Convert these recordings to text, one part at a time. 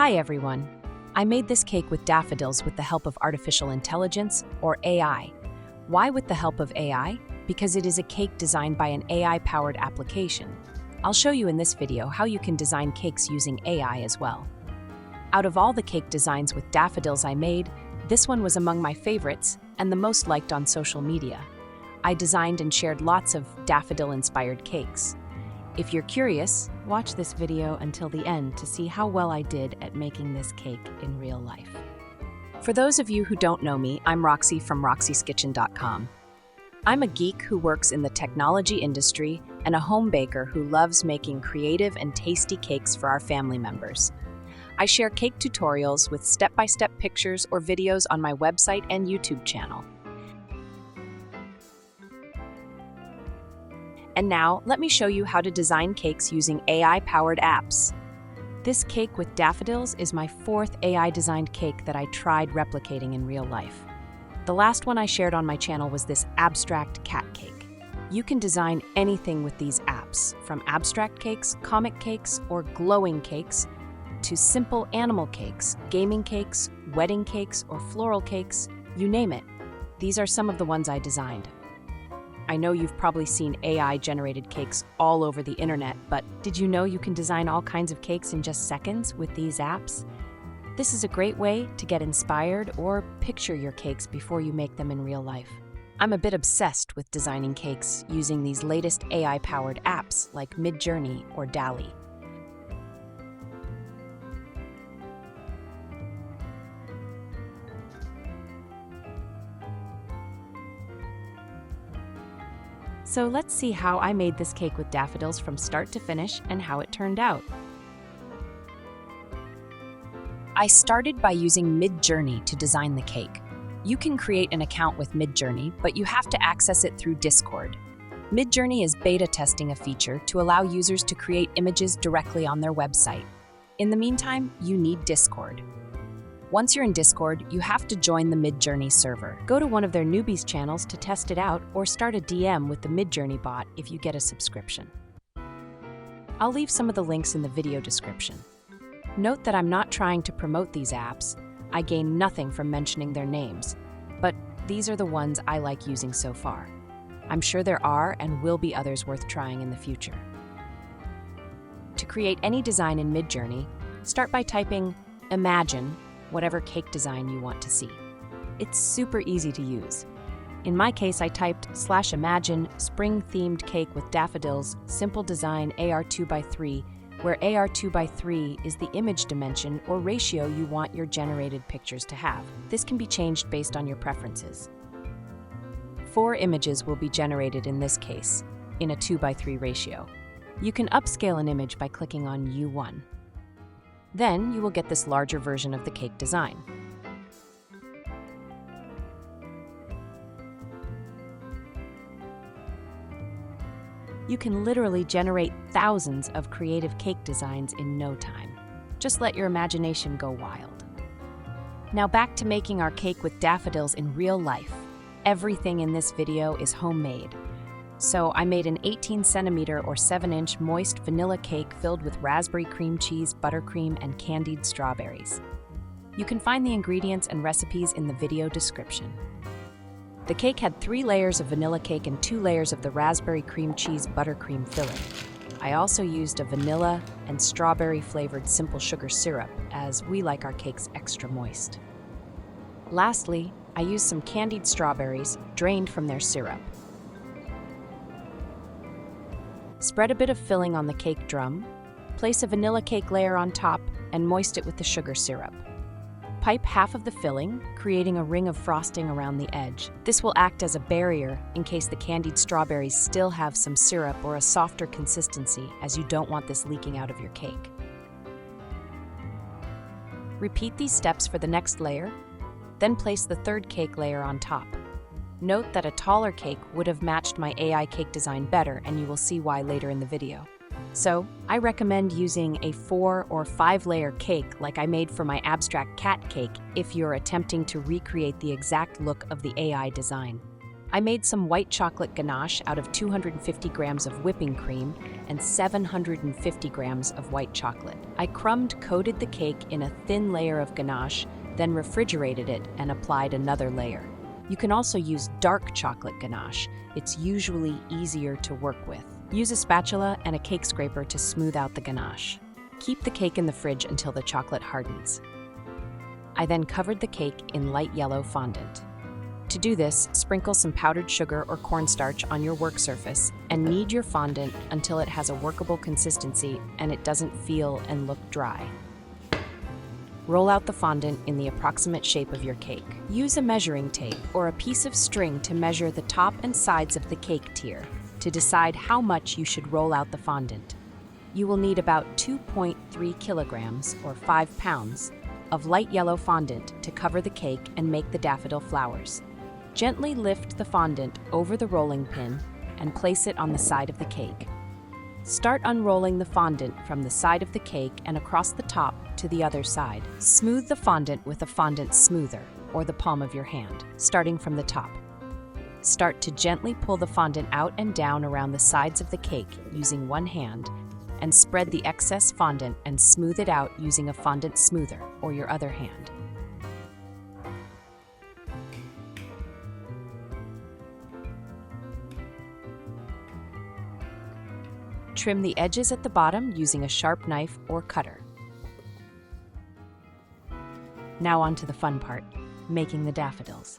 Hi everyone! I made this cake with daffodils with the help of artificial intelligence, or AI. Why with the help of AI? Because it is a cake designed by an AI-powered application. I'll show you in this video how you can design cakes using AI as well. Out of all the cake designs with daffodils I made, this one was among my favorites and the most liked on social media. I designed and shared lots of daffodil-inspired cakes. If you're curious, watch this video until the end to see how well I did at making this cake in real life. For those of you who don't know me, I'm Roxy from roxyskitchen.com. I'm a geek who works in the technology industry and a home baker who loves making creative and tasty cakes for our family members. I share cake tutorials with step-by-step pictures or videos on my website and YouTube channel. And now, let me show you how to design cakes using AI-powered apps. This cake with daffodils is my fourth AI-designed cake that I tried replicating in real life. The last one I shared on my channel was this abstract cat cake. You can design anything with these apps, from abstract cakes, comic cakes, or glowing cakes, to simple animal cakes, gaming cakes, wedding cakes, or floral cakes, you name it. These are some of the ones I designed. I know you've probably seen AI-generated cakes all over the internet, but did you know you can design all kinds of cakes in just seconds with these apps? This is a great way to get inspired or picture your cakes before you make them in real life. I'm a bit obsessed with designing cakes using these latest AI-powered apps like MidJourney or DALL-E. So let's see how I made this cake with daffodils from start to finish and how it turned out. I started by using MidJourney to design the cake. You can create an account with MidJourney, but you have to access it through Discord. MidJourney is beta testing a feature to allow users to create images directly on their website. In the meantime, you need Discord. Once you're in Discord, you have to join the MidJourney server. Go to one of their newbies channels to test it out or start a DM with the MidJourney bot if you get a subscription. I'll leave some of the links in the video description. Note that I'm not trying to promote these apps. I gain nothing from mentioning their names, but these are the ones I like using so far. I'm sure there are and will be others worth trying in the future. To create any design in MidJourney, start by typing imagine whatever cake design you want to see. It's super easy to use. In my case, I typed /imagine spring-themed cake with daffodils, simple design AR2x3, where AR2x3 is the image dimension or ratio you want your generated pictures to have. This can be changed based on your preferences. 4 images will be generated in this case, in a 2x3 ratio. You can upscale an image by clicking on U1. Then you will get this larger version of the cake design. You can literally generate thousands of creative cake designs in no time. Just let your imagination go wild. Now back to making our cake with daffodils in real life. Everything in this video is homemade. So I made an 18 centimeter or 7-inch moist vanilla cake filled with raspberry cream cheese, buttercream, and candied strawberries. You can find the ingredients and recipes in the video description. The cake had 3 layers of vanilla cake and 2 layers of the raspberry cream cheese buttercream filling. I also used a vanilla and strawberry flavored simple sugar syrup, as we like our cakes extra moist. Lastly, I used some candied strawberries drained from their syrup. Spread a bit of filling on the cake drum, place a vanilla cake layer on top, and moist it with the sugar syrup. Pipe half of the filling, creating a ring of frosting around the edge. This will act as a barrier in case the candied strawberries still have some syrup or a softer consistency, as you don't want this leaking out of your cake. Repeat these steps for the next layer, then place the third cake layer on top. Note that a taller cake would have matched my AI cake design better, and you will see why later in the video. So, I recommend using a 4 or 5 layer cake like I made for my abstract cat cake if you're attempting to recreate the exact look of the AI design. I made some white chocolate ganache out of 250 grams of whipping cream and 750 grams of white chocolate. I coated the cake in a thin layer of ganache, then refrigerated it and applied another layer. You can also use dark chocolate ganache. It's usually easier to work with. Use a spatula and a cake scraper to smooth out the ganache. Keep the cake in the fridge until the chocolate hardens. I then covered the cake in light yellow fondant. To do this, sprinkle some powdered sugar or cornstarch on your work surface and knead your fondant until it has a workable consistency and it doesn't feel and look dry. Roll out the fondant in the approximate shape of your cake. Use a measuring tape or a piece of string to measure the top and sides of the cake tier to decide how much you should roll out the fondant. You will need about 2.3 kilograms or 5 pounds of light yellow fondant to cover the cake and make the daffodil flowers. Gently lift the fondant over the rolling pin and place it on the side of the cake. Start unrolling the fondant from the side of the cake and across the top to the other side. Smooth the fondant with a fondant smoother, or the palm of your hand, starting from the top. Start to gently pull the fondant out and down around the sides of the cake using one hand, and spread the excess fondant and smooth it out using a fondant smoother, or your other hand. Trim the edges at the bottom using a sharp knife or cutter. Now on to the fun part, making the daffodils.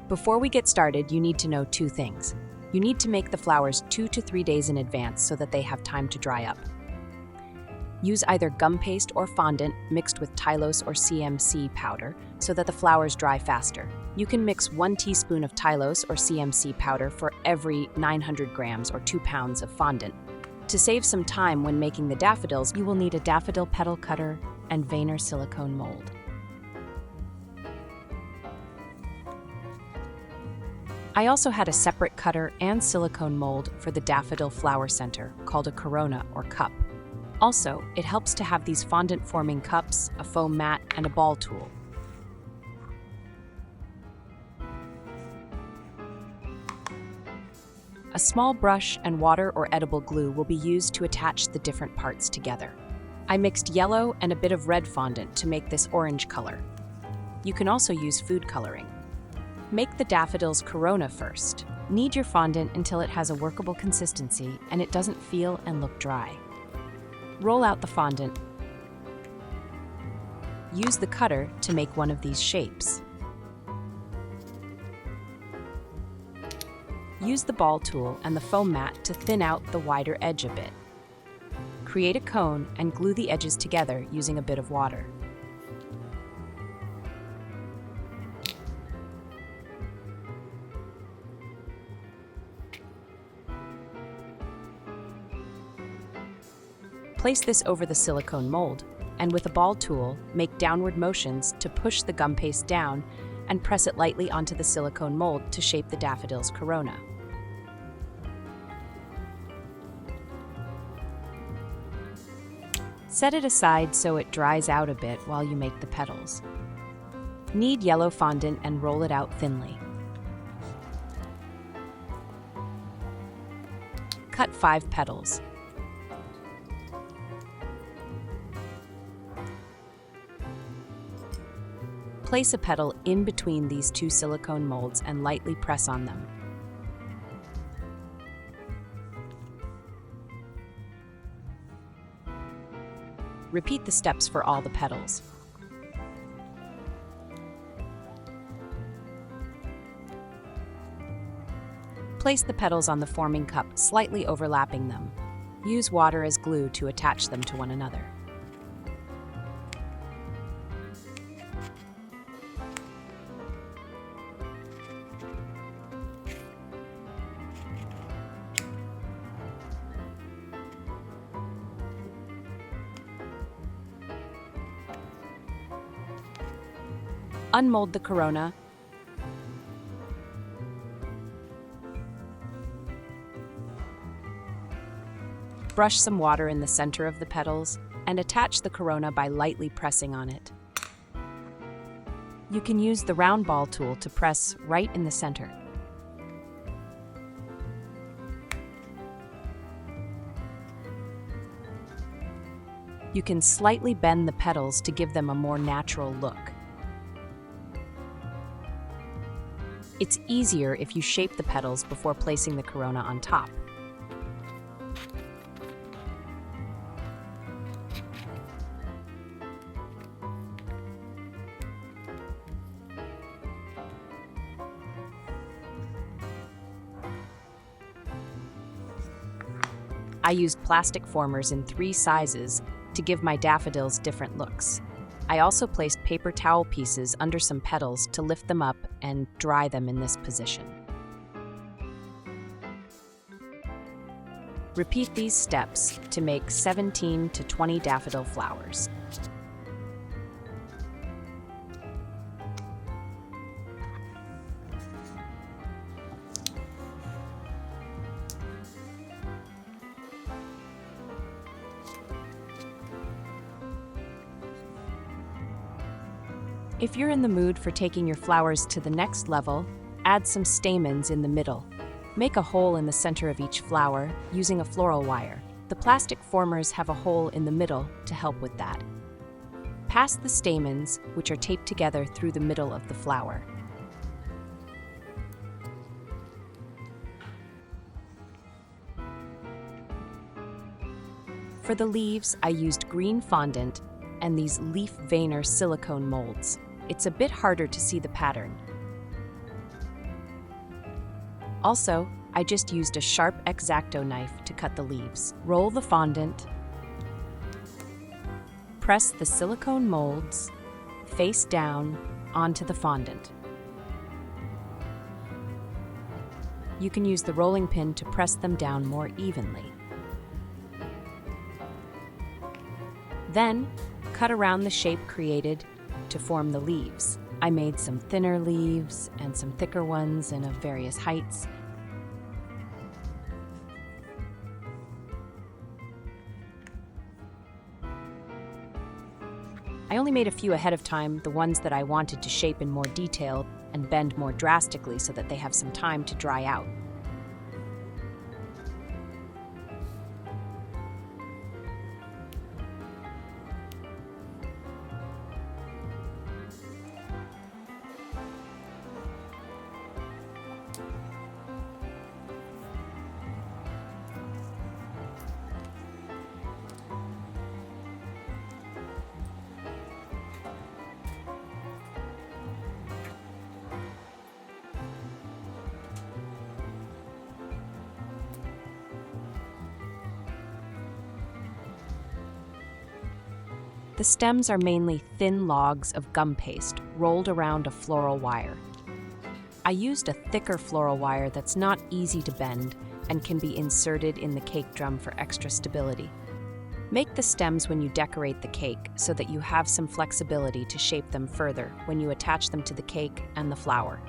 Before we get started, you need to know 2 things. You need to make the flowers 2 to 3 days in advance so that they have time to dry up. Use either gum paste or fondant mixed with Tylose or CMC powder so that the flowers dry faster. You can mix 1 teaspoon of Tylose or CMC powder for every 900 grams or 2 pounds of fondant. To save some time when making the daffodils, you will need a daffodil petal cutter and Vayner silicone mold. I also had a separate cutter and silicone mold for the daffodil flower center called a corona or cup. Also, it helps to have these fondant-forming cups, a foam mat, and a ball tool. A small brush and water or edible glue will be used to attach the different parts together. I mixed yellow and a bit of red fondant to make this orange color. You can also use food coloring. Make the daffodils corona first. Knead your fondant until it has a workable consistency and it doesn't feel and look dry. Roll out the fondant. Use the cutter to make one of these shapes. Use the ball tool and the foam mat to thin out the wider edge a bit. Create a cone and glue the edges together using a bit of water. Place this over the silicone mold, and with a ball tool, make downward motions to push the gum paste down and press it lightly onto the silicone mold to shape the daffodil's corona. Set it aside so it dries out a bit while you make the petals. Knead yellow fondant and roll it out thinly. Cut 5 petals. Place a petal in between these 2 silicone molds and lightly press on them. Repeat the steps for all the petals. Place the petals on the forming cup, slightly overlapping them. Use water as glue to attach them to one another. Unmold the corona. Brush some water in the center of the petals and attach the corona by lightly pressing on it. You can use the round ball tool to press right in the center. You can slightly bend the petals to give them a more natural look. It's easier if you shape the petals before placing the corona on top. I used plastic formers in 3 sizes to give my daffodils different looks. I also placed paper towel pieces under some petals to lift them up and dry them in this position. Repeat these steps to make 17 to 20 daffodil flowers. If you're in the mood for taking your flowers to the next level, add some stamens in the middle. Make a hole in the center of each flower using a floral wire. The plastic formers have a hole in the middle to help with that. Pass the stamens, which are taped together through the middle of the flower. For the leaves, I used green fondant and these leaf veiner silicone molds. It's a bit harder to see the pattern. Also, I just used a sharp X-Acto knife to cut the leaves. Roll the fondant, press the silicone molds face down onto the fondant. You can use the rolling pin to press them down more evenly. Then, cut around the shape created to form the leaves. I made some thinner leaves and some thicker ones and of various heights. I only made a few ahead of time, the ones that I wanted to shape in more detail and bend more drastically so that they have some time to dry out. The stems are mainly thin logs of gum paste rolled around a floral wire. I used a thicker floral wire that's not easy to bend and can be inserted in the cake drum for extra stability. Make the stems when you decorate the cake so that you have some flexibility to shape them further when you attach them to the cake and the flower.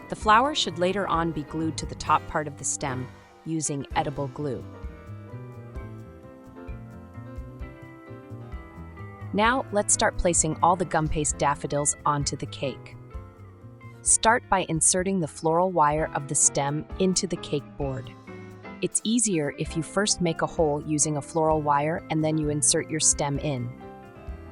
The flower should later on be glued to the top part of the stem using edible glue. Now, let's start placing all the gum paste daffodils onto the cake. Start by inserting the floral wire of the stem into the cake board. It's easier if you first make a hole using a floral wire and then you insert your stem in.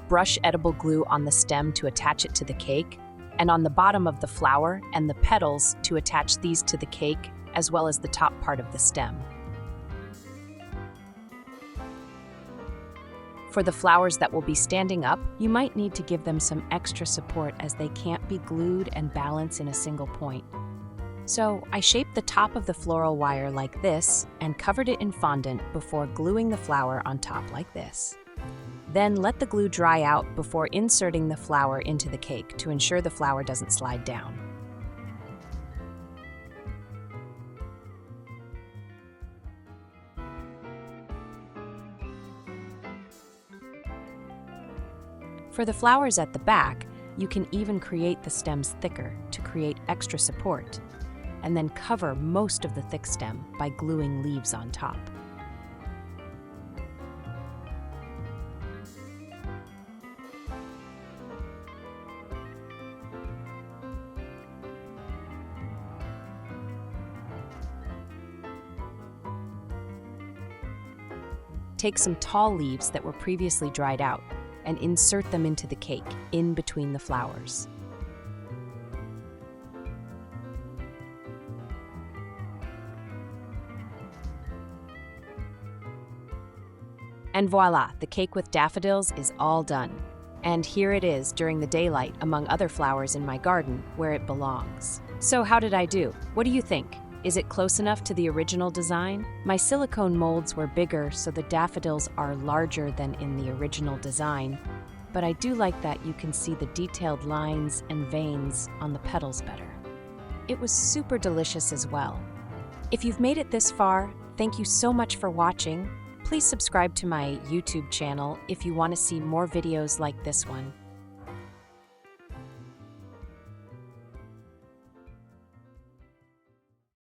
Brush edible glue on the stem to attach it to the cake, and on the bottom of the flower and the petals to attach these to the cake, as well as the top part of the stem. For the flowers that will be standing up, you might need to give them some extra support as they can't be glued and balanced in a single point. So I shaped the top of the floral wire like this and covered it in fondant before gluing the flower on top like this. Then let the glue dry out before inserting the flower into the cake to ensure the flower doesn't slide down. For the flowers at the back, you can even create the stems thicker to create extra support, and then cover most of the thick stem by gluing leaves on top. Take some tall leaves that were previously dried out and insert them into the cake, in between the flowers. And voila, the cake with daffodils is all done. And here it is during the daylight among other flowers in my garden where it belongs. So how did I do? What do you think? Is it close enough to the original design? My silicone molds were bigger, so the daffodils are larger than in the original design. But I do like that you can see the detailed lines and veins on the petals better. It was super delicious as well. If you've made it this far, thank you so much for watching. Please subscribe to my YouTube channel if you want to see more videos like this one.